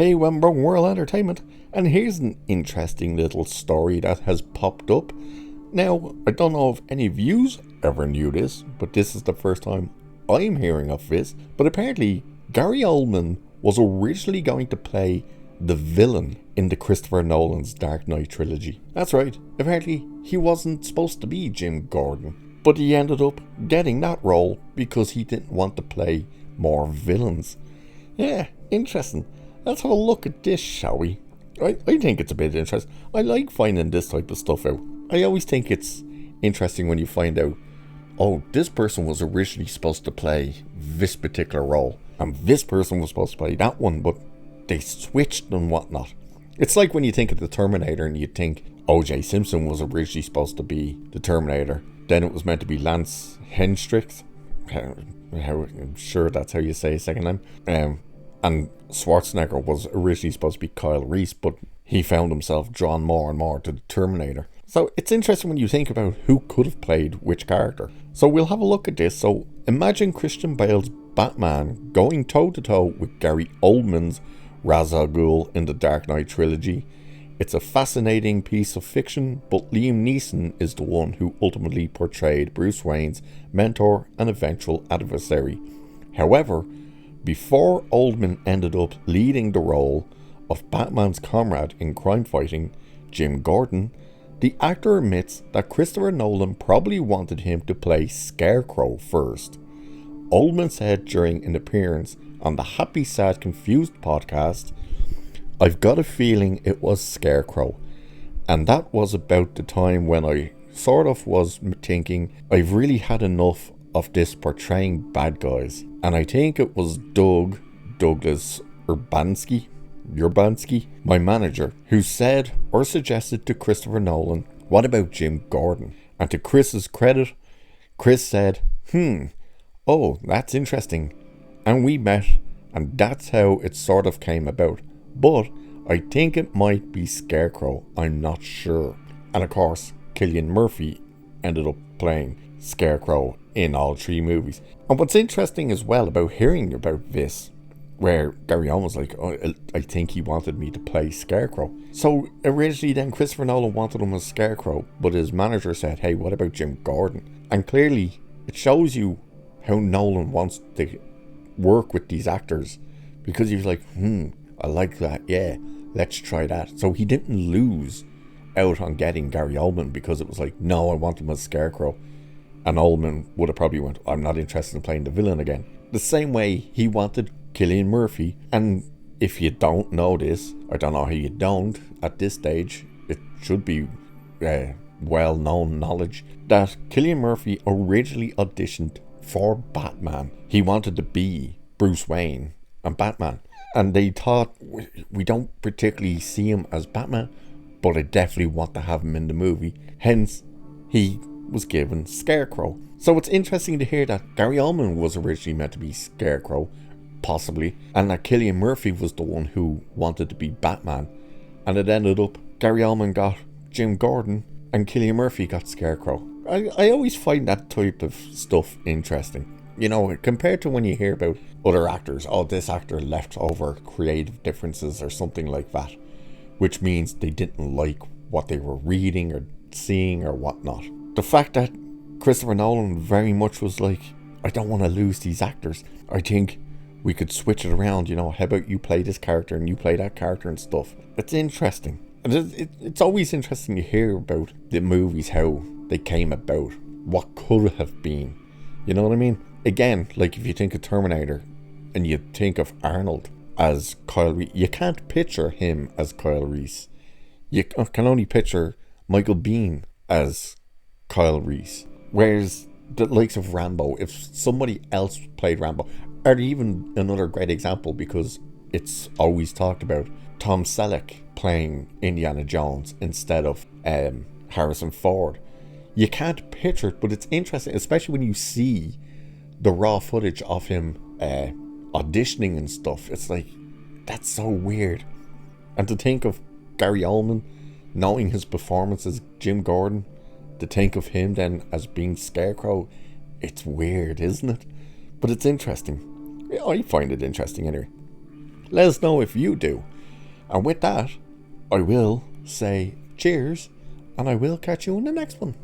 Hey, Wembrong World Entertainment, and here's an interesting little story that has popped up. Now, I don't know if any of yous ever knew this, but this is the first time I'm hearing of this. But apparently, Gary Oldman was originally going to play the villain in the Christopher Nolan's Dark Knight trilogy. That's right, apparently he wasn't supposed to be Jim Gordon, but he ended up getting that role because he didn't want to play more villains. Yeah, interesting. Let's have a look at this, shall we? I think it's a bit interesting. I like finding this type of stuff out. I always think it's interesting when you find out, oh, this person was originally supposed to play this particular role, and this person was supposed to play that one, but they switched and whatnot. It's like when you think of the Terminator and you think O.J. Simpson was originally supposed to be the Terminator, then it was meant to be Lance Henriksen. I'm sure that's how you say his second name. And Schwarzenegger was originally supposed to be Kyle Reese, but he found himself drawn more and more to the Terminator. So it's interesting when you think about who could have played which character. So we'll have a look at this. So imagine Christian Bale's Batman going toe-to-toe with Gary Oldman's Ra's al Ghul in the Dark Knight trilogy. It's a fascinating piece of fiction, but Liam Neeson is the one who ultimately portrayed Bruce Wayne's mentor and eventual adversary. However, before Oldman ended up leading the role of Batman's comrade in crime fighting, Jim Gordon, the actor admits that Christopher Nolan probably wanted him to play Scarecrow first. Oldman said during an appearance on the Happy Sad Confused podcast, "I've got a feeling it was Scarecrow, and that was about the time when I sort of was thinking I've really had enough of this portraying bad guys, and I think it was Douglas Urbanski, my manager, who said or suggested to Christopher Nolan, what about Jim Gordon? And to Chris's credit, Chris said, oh, that's interesting. And we met, and that's how it sort of came about. But I think it might be Scarecrow, I'm not sure." And of course, Cillian Murphy ended up playing Scarecrow in all three movies. And what's interesting as well about hearing about this, where Gary Oldman was like, oh, I think he wanted me to play Scarecrow. So originally then Christopher Nolan wanted him as Scarecrow, but his manager said, hey, what about Jim Gordon? And clearly it shows you how Nolan wants to work with these actors, because he was like, I like that, yeah, let's try that. So he didn't lose out on getting Gary Oldman because it was like, no, I want him as Scarecrow. And Oldman would have probably went, I'm not interested in playing the villain again. The same way he wanted Cillian Murphy. And if you don't know this, I don't know how you don't at this stage, it should be well-known knowledge, that Cillian Murphy originally auditioned for Batman. He wanted to be Bruce Wayne and Batman. And they thought, we don't particularly see him as Batman, but I definitely want to have him in the movie. Hence, he was given Scarecrow. So it's interesting to hear that Gary Oldman was originally meant to be Scarecrow, possibly, and that Cillian Murphy was the one who wanted to be Batman. And it ended up Gary Oldman got Jim Gordon and Cillian Murphy got Scarecrow. I always find that type of stuff interesting. You know, compared to when you hear about other actors, oh, this actor left over creative differences or something like that, which means they didn't like what they were reading or seeing or whatnot. The fact that Christopher Nolan very much was like, I don't want to lose these actors. I think we could switch it around, you know, how about you play this character and you play that character and stuff. It's interesting. And it's always interesting to hear about the movies, how they came about, what could have been. You know what I mean? Again, like if you think of Terminator and you think of Arnold as Kyle Reese, you can't picture him as Kyle Reese. You can only picture Michael Biehn as Kyle Reese. Whereas the likes of Rambo, if somebody else played Rambo, or even another great example, because it's always talked about, Tom Selleck playing Indiana Jones instead of Harrison Ford. You can't picture it, but it's interesting, especially when you see the raw footage of him auditioning and stuff. It's like, that's so weird. And to think of Gary Oldman knowing his performance as Jim Gordon, to think of him then as being Scarecrow, it's weird, isn't it? But it's interesting. I find it interesting anyway. Let us know if you do. And with that, I will say cheers, and I will catch you in the next one.